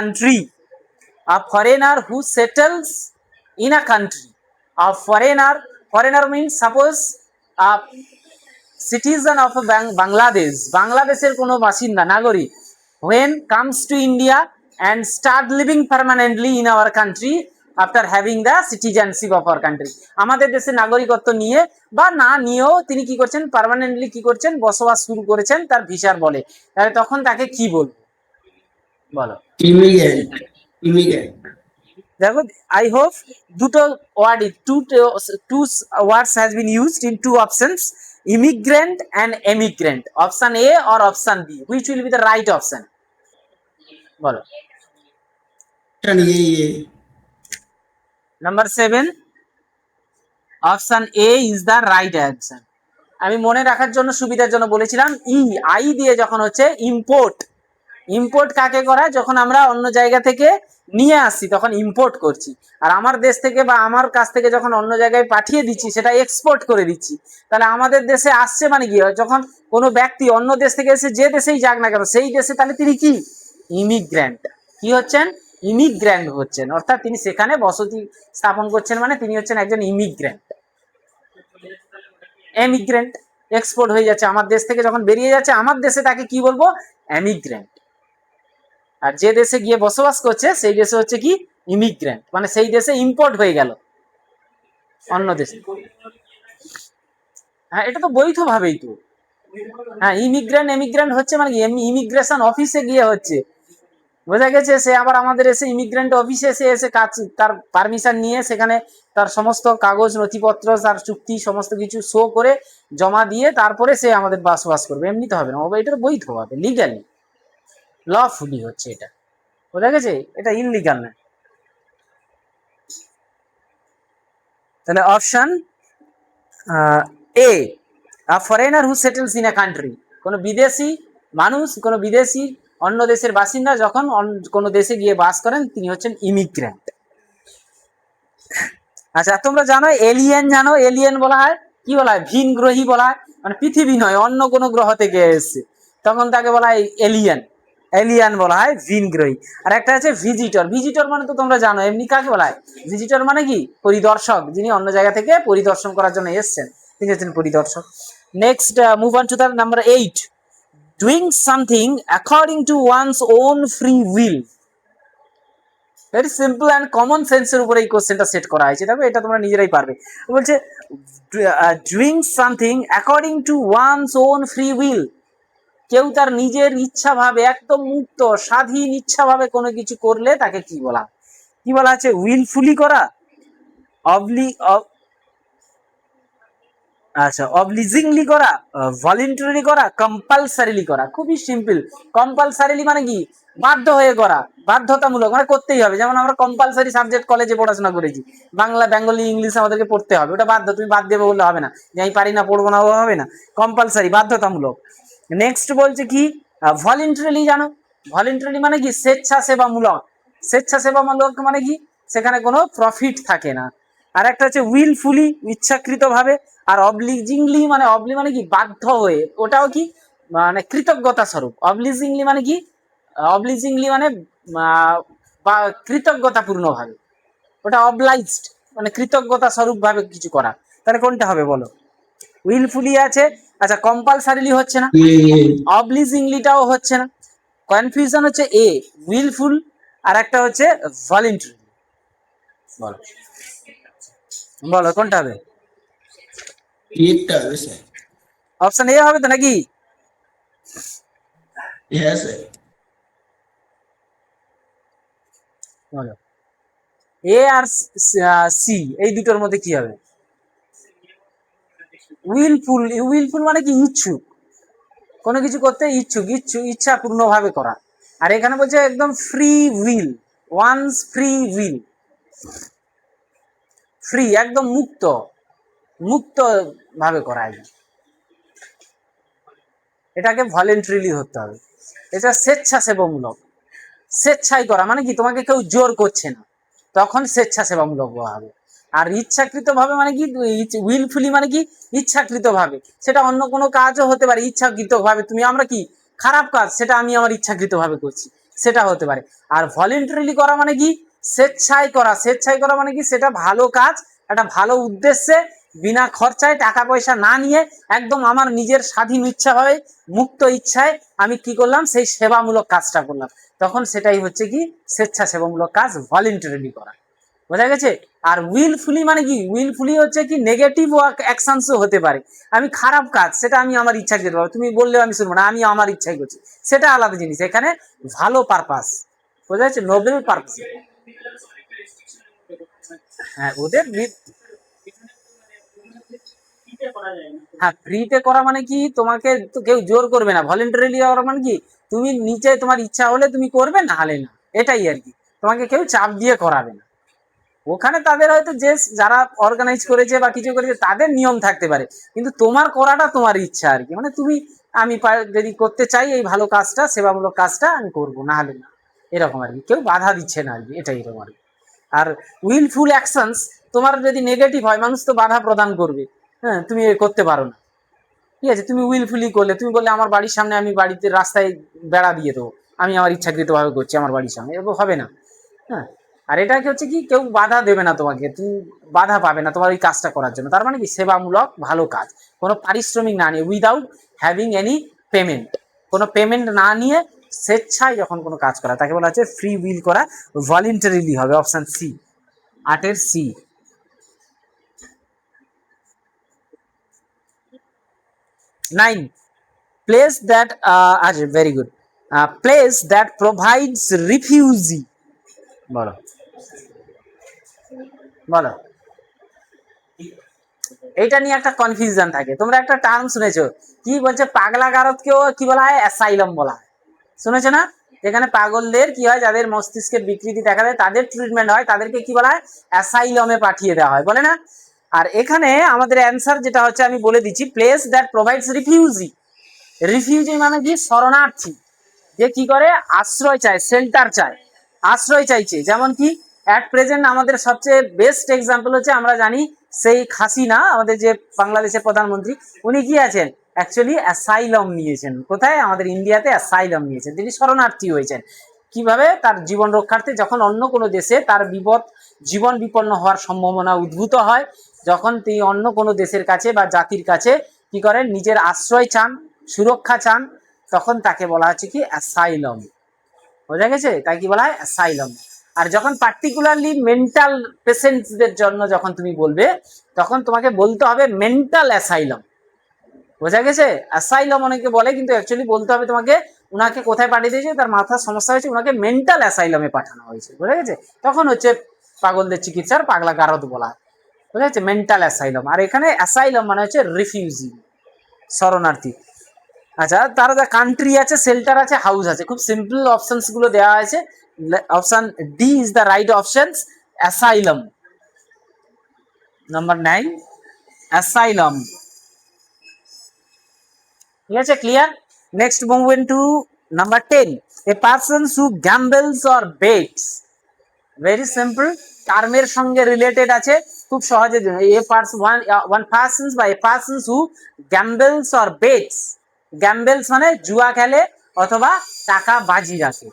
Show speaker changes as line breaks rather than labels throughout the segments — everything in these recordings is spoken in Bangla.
country. A foreigner who settles in a country. A foreigner means suppose a citizen of a Bangladesh, বাংলাদেশের কোনো বাসিন্দা নাগরিক, when comes to India and start living permanently in our country after having the citizenship of our country. আমাদের দেশে নাগরিকত্ব নিয়ে বা না নিয়েও তিনি কি করছেন, পার্মানেন্টলি কি করছেন, বসবাস শুরু করেছেন তার ভিসার বলে, তাহলে তখন তাকে কি বলবো বলো?
ইমিগ্রেন্ট।
দেখো, আই হোপ দুটো word, two words has been used in two options, immigrant and emigrant. Option A or option B, which will be the right option? বলো। Number 7, option A is the right answer. আমি মনে রাখার জন্য সুবিধার জন্য বলেছিলাম আই দিয়ে যখন হচ্ছে ইম্পোর্ট, ইম্পোর্ট কাকে করা, যখন আমরা অন্য জায়গা থেকে নিয়ে আসছি তখন ইম্পোর্ট করছি, আর আমার দেশ থেকে বা আমার কাছ থেকে যখন অন্য জায়গায় পাঠিয়ে দিচ্ছি সেটা এক্সপোর্ট করে দিচ্ছি। তাহলে আমাদের দেশে আসছে মানে কি, যখন কোনো ব্যক্তি অন্য দেশ থেকে এসে যে দেশেই যাক না কেন সেই দেশে, তাহলে তিনি কি ইমিগ্র্যান্ট, কি হচ্ছেন, ইমিগ্র্যান্ট হচ্ছেন, অর্থাৎ তিনি সেখানে বসতি স্থাপন করছেন, মানে তিনি হচ্ছেন একজন ইমিগ্র্যান্ট। এমিগ্রেন্ট এক্সপোর্ট হয়ে যাচ্ছে, আমার দেশ থেকে যখন বেরিয়ে যাচ্ছে আমার দেশে, তাকে কি বলবো, এমিগ্রেন্ট। আর যে দেশে গিয়ে বসবাস করছে সেই দেশে হচ্ছে কি ইমিগ্রেন্ট, মানে সেই দেশে ইম্পোর্ট হয়ে গেল অন্য দেশে। হ্যাঁ, এটা তো বৈধ ভাবেই তো। হ্যাঁ, ইমিগ্রেন্ট এমিগ্রেন্ট হচ্ছে মানে ইমিগ্রেশন অফিসে গিয়ে হচ্ছে, বোঝা গেছে, সে আবার আমাদের এসে ইমিগ্রেন্ট অফিসে এসে কাজ, তার পারমিশন নিয়ে সেখানে তার সমস্ত কাগজ নথিপত্র, তার চুক্তি সমস্ত কিছু শো করে জমা দিয়ে তারপরে সে আমাদের বসবাস করবে, এমনি তো হবে না, এটা তো বৈধ হবে, লিগালি লফুলি হচ্ছে এটা, বোঝা গেছে, এটা ইনলিগাল না। তাহলে option A, a foreigner who settles in a country, কোনো বিদেশি মানুষ, কোনো বিদেশি অন্য দেশের বাসিন্দা যখন কোনো দেশে গিয়ে বাস করেন তিনি হচ্ছেন ইমিগ্রেন্ট। আচ্ছা, তোমরা জানো এলিয়েন, জানো এলিয়েন বলা হয়, কি বলা হয়, ভিন গ্রহী বলা হয়, মানে পৃথিবী নয় অন্য কোনো গ্রহ থেকে এসছে তখন তাকে বলা হয় এলিয়েন, এলিয়ান বলা হয় ভিন গ্রহী। আর একটা আছে ভিজিটর, ভিজিটর মানে তো তোমরা জানো এমনি কাকে বলা হয়, ভিজিটর মানে কি পরিদর্শক, যিনি অন্য জায়গা থেকে পরিদর্শন করার জন্য এসছেন তিনি হচ্ছেন পরিদর্শক। Next, move on to the number 8, doing something according to one's own free will. Very simple and common সেন্সের উপরে এই কোশ্চেনটা সেট করা হয়েছে, দেখো এটা তোমরা নিজেরাই পারবে। বলছে doing something according to one's own free will, কেউ তার নিজের ইচ্ছা ভাবে, একদম মুক্ত স্বাধীন ইচ্ছা ভাবে কোনো কিছু করলে তাকে কি বলা, কি বলা আছে, উইলফুলি করা, আচ্ছা অবলিজিংলি করা, ভলেন্টারি করা, কম্পালসারিলি করা। খুবই সিম্পল। কম্পালসারিলি মানে কি, বাধ্য হয়ে করা, বাধ্যতামূলক, মানে করতেই হবে। যেমন আমরা কম্পালসারি সাবজেক্ট কলেজে পড়াশোনা করেছি, বাংলা, বেঙ্গলি, ইংলিশ আমাদেরকে পড়তে হবে, ওটা বাধ্য, তুমি বাদ দেবে বললে হবে না, যে আমি পারি না পড়বো না হবে না, কম্পালসারি বাধ্যতামূলক। নেক্সট বলছে কি, ভলেন্টারিলি, জানো ভলেন্টারি মানে কি, স্বেচ্ছাসেবামূলক, স্বেচ্ছাসেবামূলক মানে কি, সেখানে কোনো প্রফিট থাকে না। আর একটা হচ্ছে উইলফুলি, ইচ্ছাকৃত ভাবে। আর অবলিজিংলি মানে, অবলি মানে কি বাধ্য হয়ে, ওটাও কি মানে কৃতজ্ঞতা স্বরূপ। অবলিজিংলি মানে কি, অবলিজিংলি মানে কৃতজ্ঞতা পূর্ণ ভাবে, ওটা অবলাইজড মানে কৃতজ্ঞতা স্বরূপ ভাবে কিছু করা। তাহলে কোনটা হবে বলো? উইলফুলি আছে, আচ্ছা কম্পালসারিলি হচ্ছে না, অবলিজিংলিটাও হচ্ছে না, কনফিউশন হচ্ছে এ উইলফুল আর একটা হচ্ছে ভলেন্টারি। বলো বলো কোনটা হবে? অপশন এ হবে তো নাকি? বলো এ আর সি, এই দুটোর মধ্যে কি হবে? উইলফুল, উইলফুল মানে কি ইচ্ছুক, কোনো কিছু করতে ইচ্ছুক, ইচ্ছা পূর্ণ ভাবে করা। আর এখানে বলছে একদম free will, one's free will, free একদম মুক্ত, মুক্ত ভাবে করা, এটাকে ভলেন্টারিলি ধরতে হবে। এটা স্বেচ্ছাসেবামূলক, স্বেচ্ছায় করা মানে কি, তোমাকে কেউ জোর করছে না, তখন স্বেচ্ছাসেবামূলক হবে। আর ইচ্ছাকৃত ভাবে মানে কি, উইলফুলি মানে কি ইচ্ছাকৃত ভাবে, সেটা অন্য কোনো কাজও হতে পারে। ইচ্ছাকৃত ভাবে তুমি, আমরা কি খারাপ কাজ, সেটা আমি আমার ইচ্ছাকৃত ভাবে করছি, সেটা হতে পারে। আর ভলেন্টারিলি করা মানে কি, স্বেচ্ছায় করা। স্বেচ্ছায় করা মানে কি, সেটা ভালো কাজ, একটা ভালো উদ্দেশ্যে, বিনা খরচায়, টাকা পয়সা না নিয়ে, একদম আমার নিজের স্বাধীন ইচ্ছা হয়, মুক্ত ইচ্ছায় আমি কি করলাম, সেই সেবামূলক কাজটা করলাম, তখন সেটাই হচ্ছে কি স্বেচ্ছাসেবামূলক কাজ, ভলেন্টারিলি করা। বোঝা গেছে? আর উইলফুলি মানে কি, উইলফুলি হচ্ছে কি নেগেটিভ অ্যাকশনসও হতে পারে। আমি খারাপ কাজ, সেটা আমি আমার ইচ্ছা করতে পারবো, তুমি বললেও আমি শুনবো না, আমি আমার ইচ্ছাই করছি, সেটা আলাদা জিনিস। এখানে ভালো পারপাস, বোঝা যাচ্ছে, নোবেল পারপাস। হ্যাঁ, ওদের হ্যাঁ, ফ্রিতে করা মানে কি, তোমাকে তো কেউ জোর করবে না। ভলেন্টারিলি করা মানে কি, তুমি নিচে তোমার ইচ্ছা হলে তুমি করবে, না হলে না, এটাই আর কি। তোমাকে কেউ চাপ দিয়ে করাবে না। ওখানে তাদের হয়তো যে যারা অর্গানাইজ করেছে বা কিছু করেছে তাদের নিয়ম থাকতে পারে, কিন্তু তোমার করাটা তোমার ইচ্ছা আর কি। মানে তুমি, আমি যদি করতে চাই এই ভালো কাজটা, সেবামূলক কাজটা, আমি করবো, না হলে না, এরকম আর কি। কেউ বাধা দিচ্ছে না আর কি, এটাই এরকম আর কি। আর উইলফুল অ্যাকশনস তোমার যদি নেগেটিভ হয়, মানুষ তো বাধা প্রদান করবে, হ্যাঁ, তুমি করতে পারো না, ঠিক আছে। তুমি উইলফুলি করলে, তুমি বললে আমার বাড়ির সামনে আমি বাড়িতে রাস্তায় বেড়া দিয়ে দেবো, আমি আমার ইচ্ছাকৃতভাবে করছি আমার বাড়ির সামনে, এরকম হবে না। হ্যাঁ, আর এটাকে হচ্ছে কি, কেউ বাধা দেবে না তোমাকে, তুমি বাধা পাবে না তোমার ওই কাজটা করার জন্য। তার মানে কি, সেবামূলক ভালো কাজ, কোনো পারিশ্রমিক না নিয়ে, উইদাউট হ্যাভিং এনি পেমেন্ট, কোনো পেমেন্ট না নিয়ে স্বেচ্ছায় যখন কোনো কাজ করা, তাকে বলা হচ্ছে ফ্রি উইল করা, ভলেন্টারিলি হবে, অপশন সি, 8-এর সি। 9, place that আচ্ছা, very good, place that provides refugee, বলো বলো। এইটা নিয়ে একটা কনফিউশন থাকে। তোমরা একটা টার্ম শুনেছো, কি বলছে, পাগলা গারদকেও কি বলা হয়, অ্যাসাইলাম বলা হয়, শুনেছো না? যেখানে পাগলদের কি হয়, যাদের মস্তিষ্কের বিকৃতি দেখা দেয়, তাদের ট্রিটমেন্ট হয়, তাদেরকে কি বলা হয়, অ্যাসাইলামে পাঠিয়ে দেওয়া হয়, বলে না? আর এখানে আমাদের অ্যান্সার যেটা হচ্ছে, আমি বলে দিচ্ছি, place that provides refugee. Refugee মানে কি, শরণার্থী, যে কি করে, আশ্রয় চায়, শেল্টার চায়, আশ্রয় চাইছে। যেমন কি অ্যাট প্রেজেন্ট আমাদের সবচেয়ে বেস্ট এক্সাম্পল হচ্ছে, আমরা জানি সেই হাসিনা, আমাদের যে বাংলাদেশের প্রধানমন্ত্রী, উনি কি আছেন, অ্যাকচুয়ালি অ্যাসাইলম নিয়েছেন। কোথায়? আমাদের ইন্ডিয়াতে অ্যাসাইলম নিয়েছেন, তিনি শরণার্থী হয়েছেন। কিভাবে? তার জীবন রক্ষার্থে, যখন অন্য কোনো দেশে তার জীবন বিপন্ন হওয়ার সম্ভাবনা উদ্ভূত হয়, যখন তিনি অন্য কোনো দেশের কাছে বা জাতির কাছে কি করেন, নিজের আশ্রয় চান, সুরক্ষা চান, তখন তাকে বলা হচ্ছে কি, অ্যাসাইলম। বোঝা গেছে? তাই কি বলা হয়, অ্যাসাইলম। আর যখন পার্টিকুলারলি মেন্টাল পেশেন্টদের জন্য যখন তুমি বলবে, তখন তোমাকে বলতে হবে মেন্টাল অ্যাসাইলম। বোঝা গেছে? অ্যাসাইলম অনেকে বলে, কিন্তু অ্যাকচুয়ালি বলতে হবে তোমাকে, উনাকে কোথায় পাঠিয়ে দিয়েছে, তার মাথার সমস্যা হয়েছে, উনাকে মেন্টাল অ্যাসাইলমে পাঠানো হয়েছে। বোঝা গেছে? তখন হচ্ছে পাগলদের চিকিৎসার পাগলা গারদ বলা হয়। বোঝা যাচ্ছে? Mental asylum. আর এখানে অ্যাসাইলম মানে হচ্ছে রিফিউজি, শরণার্থী। আচ্ছা, তার যা কান্ট্রি আছে, শেল্টার আছে, হাউস আছে, খুব সিম্পল অপশনস গুলো দেওয়া আছে। Option D is the right option, asylum. Number 9, asylum. ঠিক আছে, clear? Next move to number 10, a person who gambles or bets. Very simple, টার্মের সঙ্গে রিলেটেড আছে, খুব সহজে। এ পার্সন, ওয়ান পার্সনস বা a person's who gambles or bets. গ্যাম্বলস মানে জুয়া খেলে অথবা টাকা বাজি রাখে,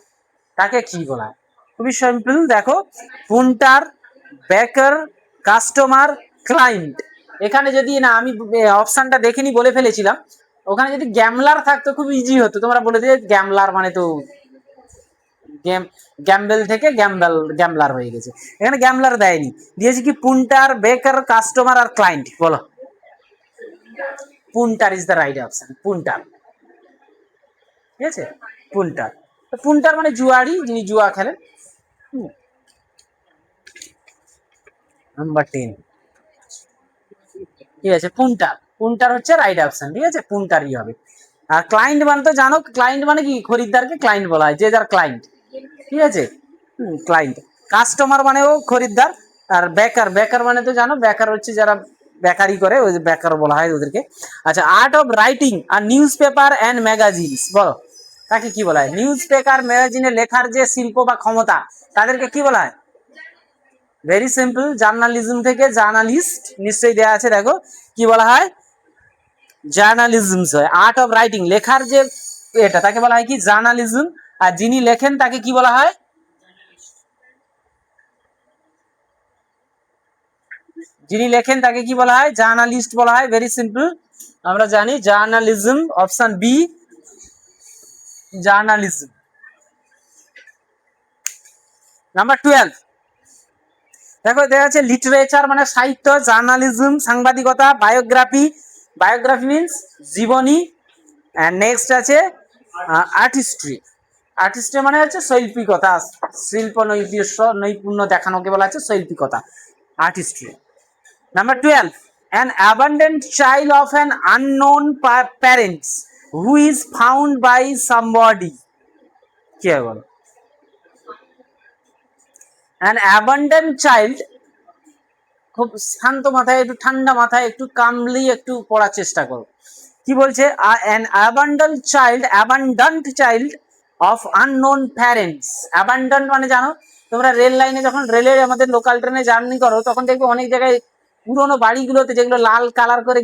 তাকে কি বলা হয়? খুবই সিম্পল, দেখো, পুন্টার, বেকার, কাস্টমার, ক্লায়েন্ট। এখানে যদি না, আমি অপশনটা দেখিনি, বলে ফেলেছিলাম, ওখানে যদি গ্যামলার থাকতো খুব ইজি হতো, তোমরা বলে দিয়ে গ্যামলার মানে তো গ্যাম্বেল থেকে গ্যামলার হয়ে গেছে। এখানে গ্যামলার দেয়নি, দিয়েছে কি পুন্টার, বেকার, কাস্টমার আর ক্লায়েন্ট। বলো, পুন্টার ইজ দ্য রাইট অপশন, পুন্টার। ঠিক আছে, পুন্টার। পুন্টার মানে জুয়ারি, যিনি জুয়া খেলেন। নাম্বার 10, ঠিক আছে, পুন্টার। পুন্টার হচ্ছে রাইট অপশন, ঠিক আছে, পুন্টারই হবে। আর ক্লায়েন্ট মানে তো জানো, ক্লায়েন্ট মানে কি, খরিদ্দারকে ক্লায়েন্ট বলা হয়, যে যার ক্লায়েন্ট, ঠিক আছে, ক্লায়েন্ট। কাস্টমার মানেও খরিদ্দার। আর বেকার, বেকার মানে তো জানো, বেকার হচ্ছে যারা বেকারি করে, ওই যে বেকার বলা হয় ওদেরকে। আচ্ছা, আর্ট অফ রাইটিং আর নিউজ পেপার অ্যান্ড ম্যাগাজিনস, বলো, তাকে কি বলা হয়? নিউজ পেপার, ম্যাগাজিনে লেখার যে শিল্প বা ক্ষমতা, তাদেরকে কি বলা হয়? ভেরি সিম্পল, জার্নালিজম থেকে জার্নালিস্ট, নিশ্চয়ই দেওয়া আছে, দেখো কি বলা হয়, জার্নালিজম হয়। আর্ট অফ রাইটিং, লেখার যে এটা, তাকে বলা হয় কি, জার্নালিজম। আর যিনি লেখেন তাকে কি বলা হয়? যিনি লেখেন তাকে কি বলা হয়? জার্নালিস্ট বলা হয়। ভেরি সিম্পল, আমরা জানি journalism, option B journalism. Number 12 দেখো, দেখা যাচ্ছে লিটারেচার মানে সাহিত্য, জার্নালিজম সাংবাদিকতা, বায়োগ্রাফি, বায়োগ্রাফি মিন্স জীবনী, এন্ড নেক্সট আছে আর্টিস্ট্রি। আর্টিস্ট্রি মানে হচ্ছে শৈল্পিকতা, শিল্প নৈপুণ্য দেখানোকে বলা হচ্ছে শৈল্পিকতা, artistry. Number 12, an abandoned child of an unknown parents who is found by somebody, কি হবে বলো? an abandoned child, খুব শান্ত মাথায়, একটু ঠান্ডা মাথায়, একটু কামলি একটু পড়ার চেষ্টা করো। কি বলছে? an abandoned child of unknown parents। abandoned মানে জানো তোমরা, রেল লাইনে যখন রেলের আমাদের লোকাল ট্রেনে জার্নি করো তখন দেখবে অনেক জায়গায় পুরোনো বাড়িগুলোতে যেগুলো লাল কালার করে,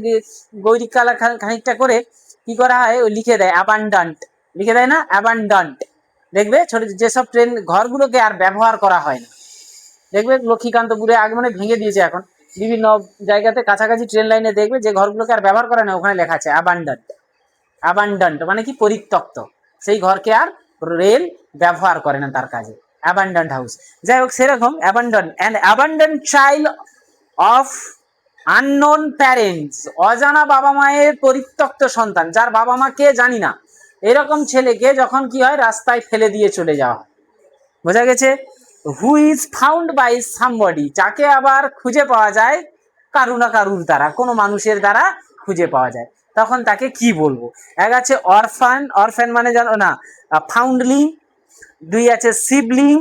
গৈরিক কালার খানিকটা করে কি করা হয়, ওই লিখে দেয় অ্যাবান্ডান্ট, লিখে দেয় না অ্যাবান্ডান্ট। দেখবে ছোট যেসব ট্রেন ঘরগুলোকে আর ব্যবহার করা হয় না, দেখবে লক্ষ্মীকান্তপুরে আগে মানে ভেঙে দিয়েছে, এখন বিভিন্ন জায়গাতে কাছাকাছি ট্রেন লাইনে দেখবে যে ঘরগুলোকে আর ব্যবহার করে না, ওখানে লেখা আছে অ্যাবান্ডান্ট। অ্যাবান্ডান্ট মানে কি? পরিত্যক্ত, সেই ঘরকে আর রেল ব্যবহার করে না তার কাজে, অ্যাবান্ডান্ট হাউস। যাই হোক, সেরকম abundant child of unknown parents, অজানা বাবা মায়ের পরিত্যক্ত সন্তান, যার বাবা মা কে জানি না, এরকম ছেলেকে যখন কি হয়, রাস্তায় ফেলে দিয়ে চলে যাওয়া হয়। বোঝা গেছে? Who is found by somebody, যাকে আবার খুঁজে পাওয়া যায় কারু না কারুর দ্বারা, কোনো মানুষের দ্বারা খুঁজে পাওয়া যায়, তখন তাকে কি বলবো? এক আছে অরফান, অরফান মানে জানো না ফাউন্ডলিং। দুই আছে সিবলিং,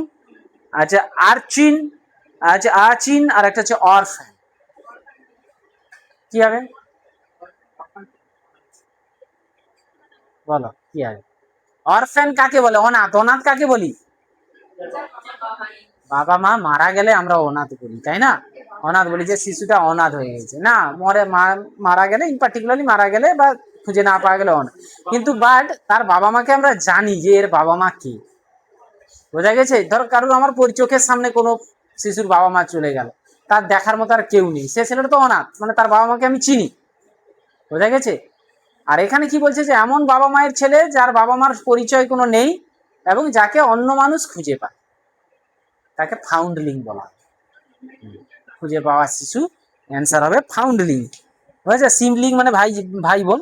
আচ্ছা আর্চিন, আচ্ছা আর্চিন, আর একটা হচ্ছে অরফান। কি হবে বলো, কি হবে? অরফান কাকে বলে? অনাথ। অনাথ কাকে বলি? বাবা মা মারা গেলে আমরা অনাথ বলি, তাই না? অনাথ বলি যে শিশুটা অনাথ হয়ে গেছে, না মারা গেলে, ইন পার্টিকুলারলি মারা গেলে বা খুঁজে না পাওয়া গেলে অনাথ। কিন্তু বাট তার বাবা মাকে আমরা জানি যে এর বাবা মা কি। বোঝা গেছে? ধরো কারোর আমার চোখের সামনে কোনো শিশুর বাবা মা চলে গেল, তার দেখার মতো আর কেউ নেই, সে ছেলেটা তো অনাথ, মানে তার বাবা মাকে আমি চিনি। বোঝা গেছে? আর এখানে কি বলছে? যে এমন বাবা মায়ের ছেলে যার বাবা মার পরিচয় কোনো নেই এবং যাকে অন্য মানুষ খুঁজে পায়, তাকে ফাউন্ডলিং বলা হয়। খুঁজে পাওয়া শিশু, অ্যান্সার হবে ফাউন্ডলিং। বুঝেছে? সিবলিং মানে ভাই, ভাই বোন।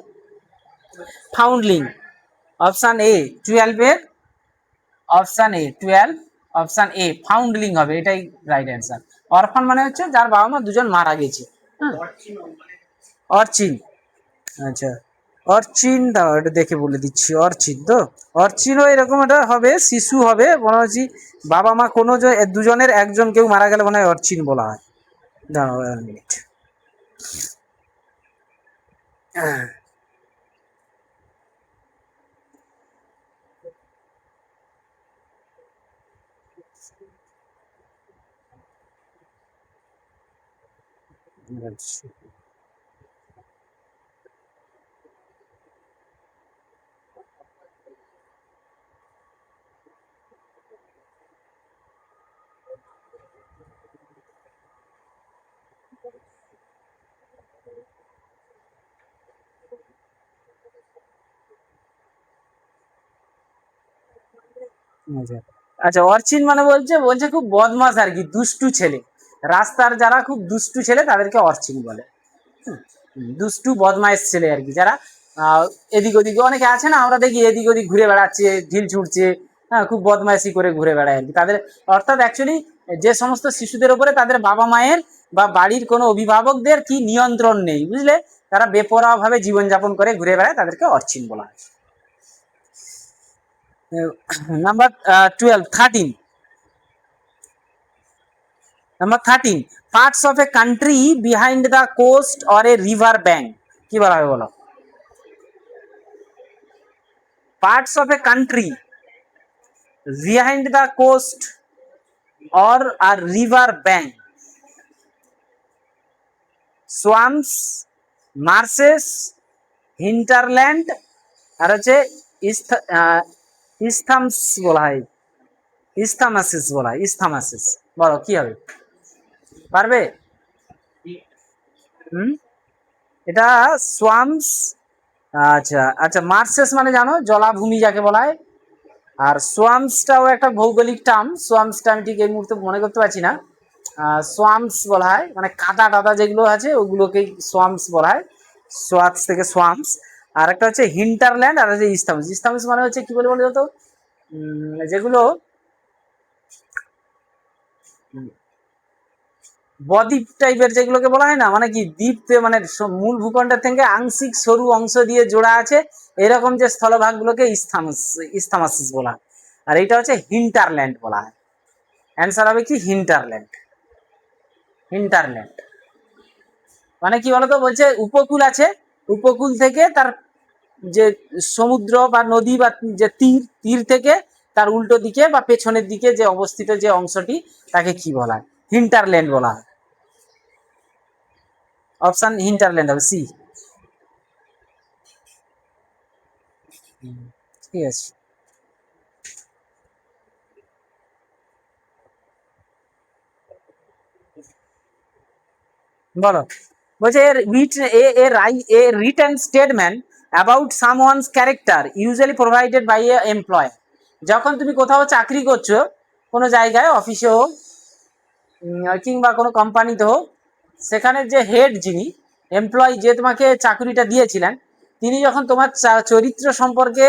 ফাউন্ডলিং অপশন এ 12 এর, অপশন এ 12, অপশন এ ফাউন্ডলিং হবে, এটাই রাইট অ্যান্সার। অরফান মানে হচ্ছে যার বাবা মা দুজন মারা গেছে। হ্যাঁ, অর্চিন, আচ্ছা অর্চিন, দাও এটা দেখে বলে দিচ্ছি। অর্চিন তো, অর্চিনও এরকম একটা হবে, শিশু হবে মনে হচ্ছে, বাবা মা কোনো দুজনের একজন কেউ মারা গেলে মনে হয় অর্চিন বলা হয়। দাঁড়াও এক মিনিট। আচ্ছা, অর্চিন মানে বলছে বলছে খুব বদমাস আর কি, দুষ্টু ছেলে। রাস্তার যারা খুব দুষ্টু ছেলে তাদেরকে অর্চিন বলে। দুষ্টু বদমাইশ ছেলে আর কি, যারা এদিক ওদিক, অনেকে আছে না আমরা দেখি এদিক ওদিক ঘুরে বেড়াচ্ছে, ঢিল ছুটছে, হ্যাঁ খুব বদমাইশি করে ঘুরে বেড়ায় আর কি তাদের। অর্থাৎ অ্যাকচুয়ালি যে সমস্ত শিশুদের উপরে তাদের বাবা মায়ের বা বাড়ির কোনো অভিভাবকদের কি নিয়ন্ত্রণ নেই, বুঝলে, তারা বেপরোয়া ভাবে জীবনযাপন করে ঘুরে বেড়ায়, তাদেরকে অর্চিন বলা হয়। Number 12, 13, number 13, parts of a country behind the coast or a river bank, কি বলা হবে বলো? Parts of a country behind the coast or আর river bank, swamps, marshes, hinterland, আর হচ্ছে ইসথামস বলা হয়, ইসথামাসিস বলা হয়, ইসথামাসিস। বলো কি হবে, পারবে? হুম, এটা সোয়ামস। আচ্ছা আচ্ছা, মার্সেস মানে জানো জলাভূমি যাকে বলা হয়। আর সোয়ামসটাও একটা ভৌগোলিক টার্ম, সোয়ামসটা আমি ঠিক এই মুহূর্তে মনে করতে পারছি না। সোয়ামস বলা হয় মানে কাদা টাদা যেগুলো আছে ওগুলোকেই সোয়ামস বলা হয়, সোয়াক্স থেকে সোয়ামস। আর একটা হচ্ছে হিন্টারল্যান্ড, আর হচ্ছে ইস্থামস। ইস্থামস মানে হচ্ছে কি বলে বলে তো, যেগুলো বদ্বীপ টাইপের যেগুলোকে বলা হয় না, মানে কি দ্বীপ মানে মূল ভূখণ্ডের থেকে আংশিক সরু অংশ দিয়ে জোড়া আছে, এরকম যে স্থলভাগগুলোকে ইস্থামাস, ইস্থামাসিস বলা হয়। আর এটা হচ্ছে হিন্টারল্যান্ড বলা হয়। অ্যান্সার হবে কি হিন্টারল্যান্ড, হিন্টারল্যান্ড। মানে কি বলতো, বলছে উপকূল আছে, উপকূল থেকে তার যে সমুদ্র বা নদী বা যে তীর, তীর থেকে তার উল্টো দিকে বা পেছনের দিকে যে অবস্থিত যে অংশটি, তাকে কি বলা হয়? হিন্টারল্যান্ড বলা হয়। অপশন হিন্টারল্যান্ড হবে সি। ঠিক আছে, বলো। বলছে a written statement about someone's character usually provided by an employer. যখন তুমি কোথাও চাকরি করছো, কোনো জায়গায় অফিসে হোক কিংবা কোনো কোম্পানিতে হোক, সেখানে যে হেড যিনি, এমপ্লয়ি যে তোমাকে চাকরিটা দিয়েছিলেন, তিনি যখন তোমার চরিত্র সম্পর্কে